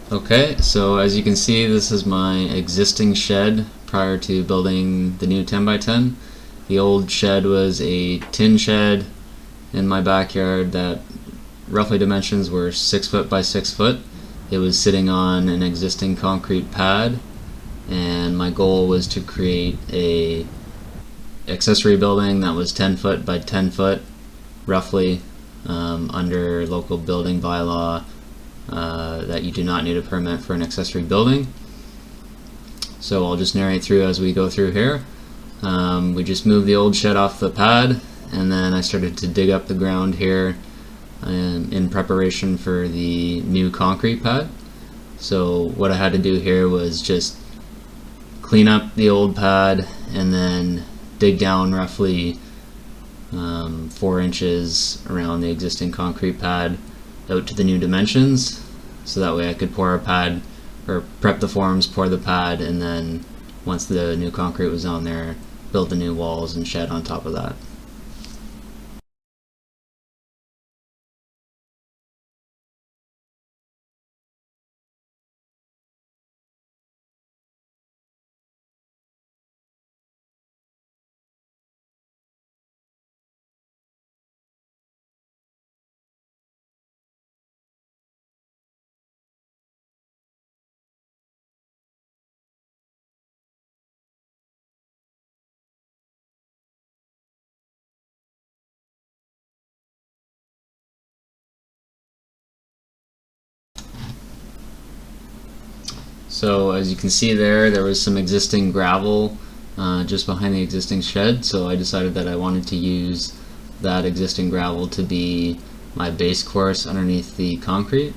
Okay, so as you can see, this is my existing shed prior to building the new 10x10. The old shed was a tin shed in my backyard that roughly dimensions were 6 foot by 6 foot. It was sitting on an existing concrete pad, and my goal was to create a accessory building that was 10 foot by 10 foot roughly, under local building bylaw, that you do not need a permit for an accessory building. So I'll just narrate through as we go through here. We just moved the old shed off the pad, and then I started to dig up the ground here in preparation for the new concrete pad. So what I had to do here was just clean up the old pad and then dig down roughly 4 inches around the existing concrete pad out to the new dimensions, so that way I could pour a pad, or prep the forms, pour the pad, and then once the new concrete was on there, build the new walls and shed on top of that. So as you can see there was some existing gravel just behind the existing shed, so I decided that I wanted to use that existing gravel to be my base course underneath the concrete.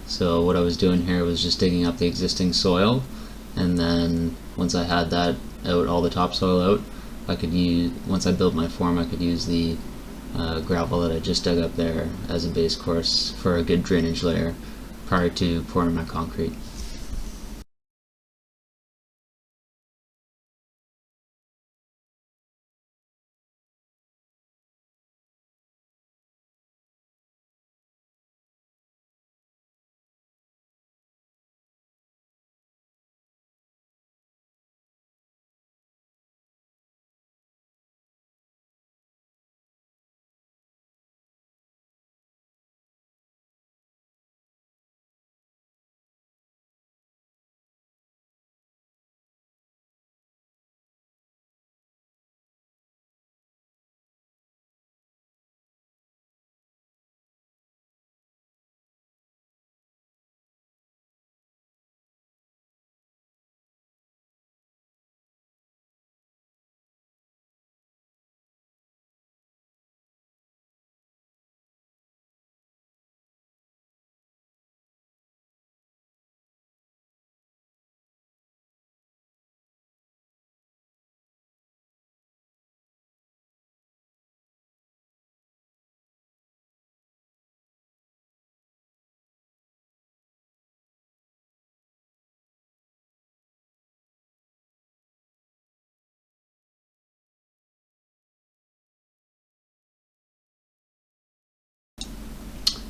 So what I was doing here was just digging up the existing soil, and then once I had that out, all the topsoil out, I could use, once I built my form, I could use the gravel that I just dug up there as a base course for a good drainage layer prior to pouring my concrete.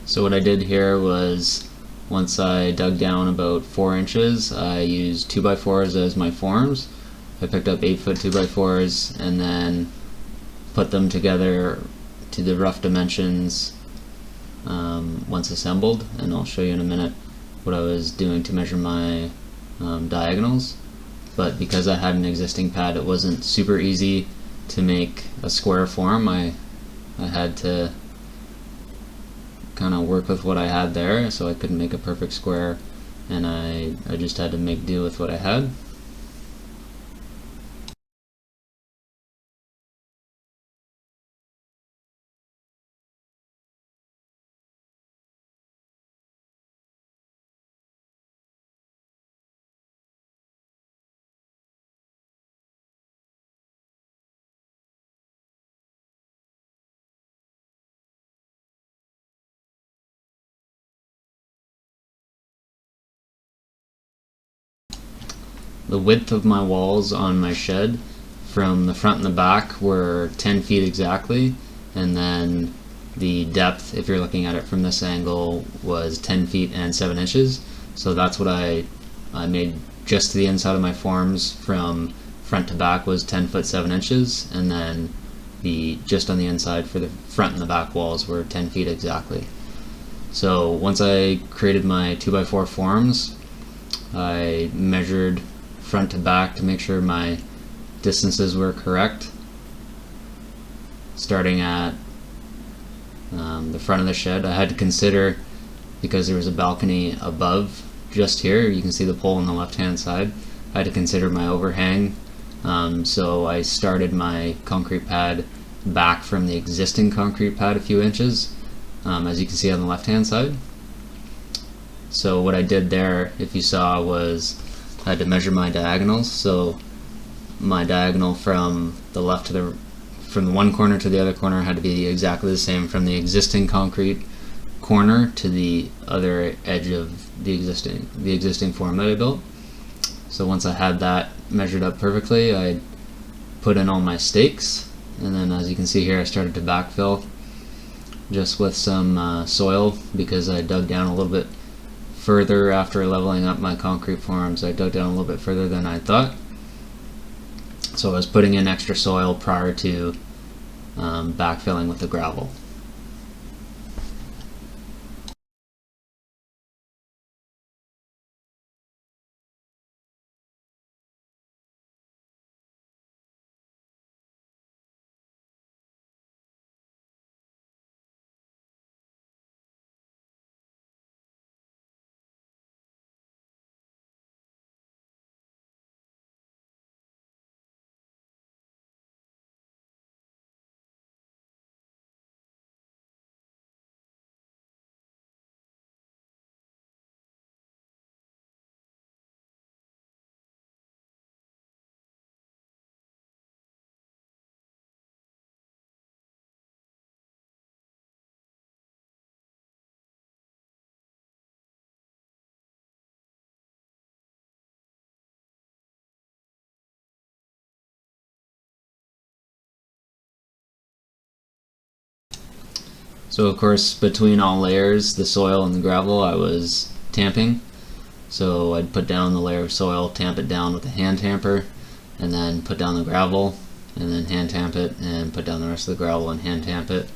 So what I did here was, once I dug down about 4 inches, I used 2x4s as my forms. I picked up 8-foot 2x4s and then put them together to the rough dimensions once assembled, and I'll show you in a minute what I was doing to measure my diagonals. But because I had an existing pad, it wasn't super easy to make a square form. I had to kind of work with what I had there, so I couldn't make a perfect square, and I just had to make do with what I had. The width of my walls on my shed from the front and the back were 10 feet exactly, and then the depth, if you're looking at it from this angle, was 10 feet and 7 inches. So that's what I made just to the inside of my forms from front to back was 10 foot 7 inches, and then just on the inside for the front and the back walls were 10 feet exactly. So once I created my 2x4 forms, I measured front to back to make sure my distances were correct, starting at the front of the shed. I had to consider, because there was a balcony above just here, you can see the pole on the left hand side, I had to consider my overhang. So I started my concrete pad back from the existing concrete pad a few inches, as you can see on the left hand side. So what I did there, if you saw, was I had to measure my diagonals. So my diagonal from the left to from the one corner to the other corner had to be exactly the same from the existing concrete corner to the other edge of the existing form that I built. So once I had that measured up perfectly, I put in all my stakes, and then as you can see here, I started to backfill just with some soil, because I dug down a little bit further after leveling up my concrete forms. I dug down a little bit further than I thought. So I was putting in extra soil prior to backfilling with the gravel. So of course, between all layers, the soil and the gravel, I was tamping. So I'd put down the layer of soil, tamp it down with a hand tamper, and then put down the gravel, and then hand tamp it, and put down the rest of the gravel and hand tamp it.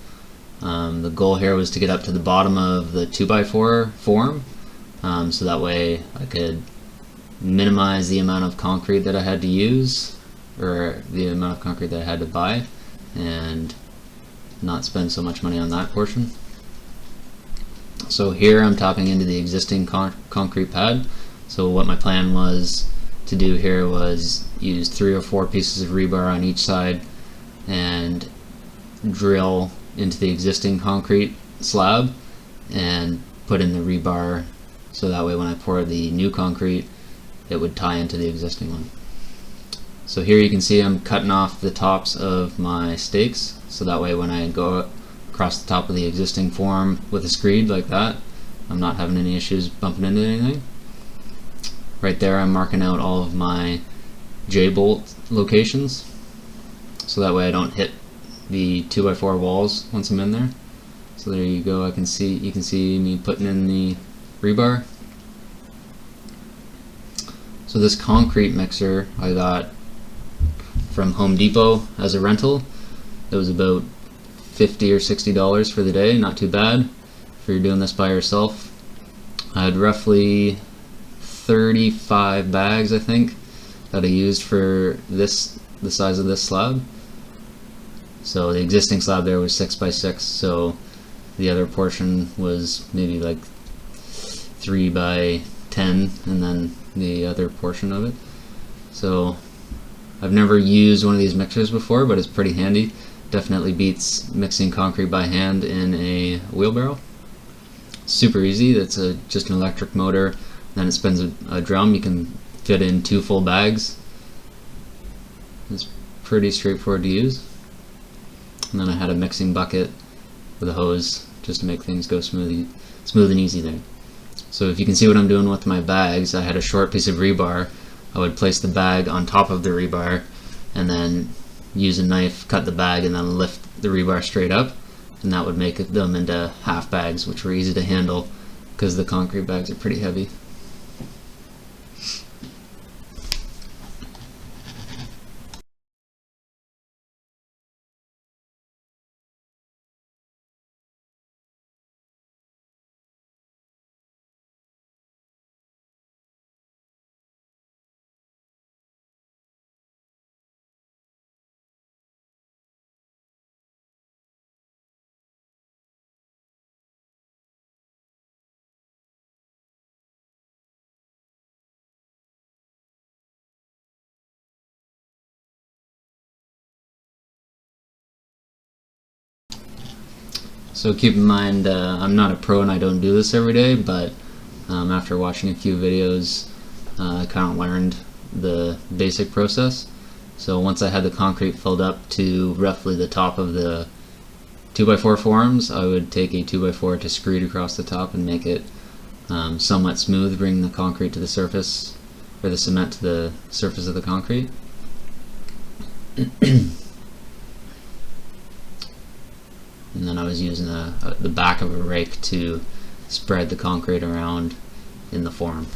The goal here was to get up to the bottom of the 2x4 form, so that way I could minimize the amount of concrete that I had to use, or the amount of concrete that I had to buy, and not spend so much money on that portion. So here I'm tapping into the existing concrete pad. So what my plan was to do here was use 3 or 4 pieces of rebar on each side and drill into the existing concrete slab and put in the rebar, so that way when I pour the new concrete it would tie into the existing one. So here you can see I'm cutting off the tops of my stakes, so that way when I go across the top of the existing form with a screed like that, I'm not having any issues bumping into anything. Right there I'm marking out all of my J-bolt locations, so that way I don't hit the 2x4 walls once I'm in there. So there you go, you can see me putting in the rebar. So this concrete mixer I got from Home Depot as a rental. It was about $50 or $60 for the day, not too bad if you're doing this by yourself. I had roughly 35 bags, I think, that I used for the size of this slab. So the existing slab there was 6x6, so the other portion was maybe like 3x10, and then the other portion of it. So I've never used one of these mixers before, but it's pretty handy. Definitely beats mixing concrete by hand in a wheelbarrow. Super easy. That's just an electric motor. Then it spins a drum. You can fit in 2 full bags. It's pretty straightforward to use. And then I had a mixing bucket with a hose just to make things go smooth and easy there. So if you can see what I'm doing with my bags, I had a short piece of rebar. I would place the bag on top of the rebar and then use a knife, cut the bag, and then lift the rebar straight up, and that would make them into half bags, which were easy to handle because the concrete bags are pretty heavy. So keep in mind, I'm not a pro and I don't do this every day, but after watching a few videos, I kind of learned the basic process. So once I had the concrete filled up to roughly the top of the 2x4 forms, I would take a 2x4 to screed across the top and make it somewhat smooth, bring the concrete to the surface, or the cement to the surface of the concrete. And then I was using the back of a rake to spread the concrete around in the form.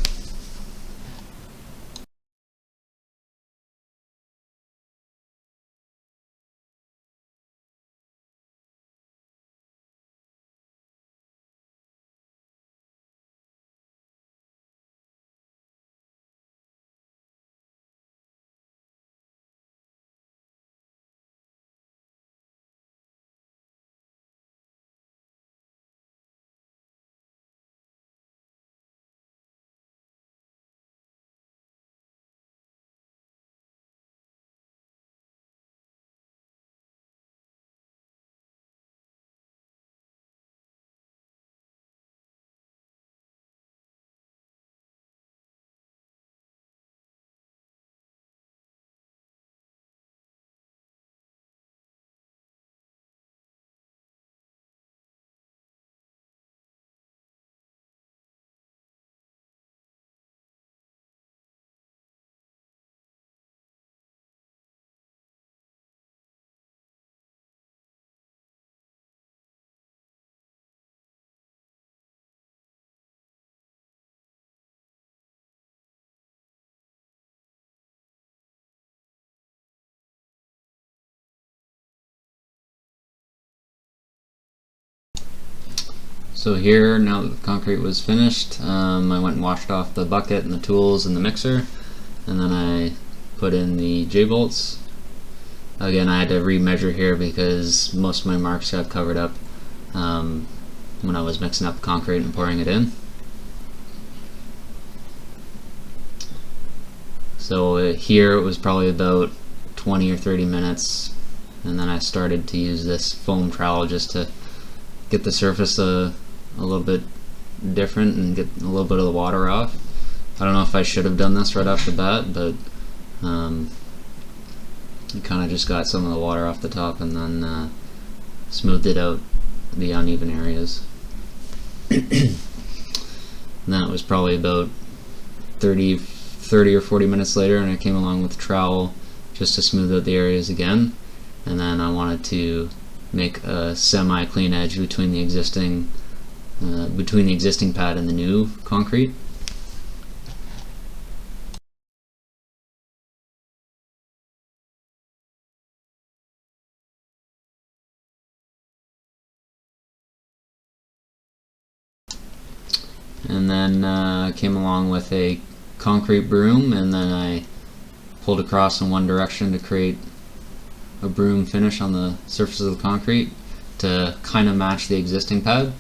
So here, now that the concrete was finished, I went and washed off the bucket and the tools and the mixer, and then I put in the J-bolts. Again, I had to remeasure here because most of my marks got covered up when I was mixing up the concrete and pouring it in. So here it was probably about 20 or 30 minutes, and then I started to use this foam trowel just to get the surface a little bit different and get a little bit of the water off. I don't know if I should have done this right off the bat, but you kind of just got some of the water off the top and then smoothed it out, the uneven areas. And then it was probably about 30 or 40 minutes later, and I came along with the trowel just to smooth out the areas again. And then I wanted to make a semi-clean edge between the existing pad and the new concrete. And then I came along with a concrete broom, and then I pulled across in one direction to create a broom finish on the surface of the concrete to kind of match the existing pad.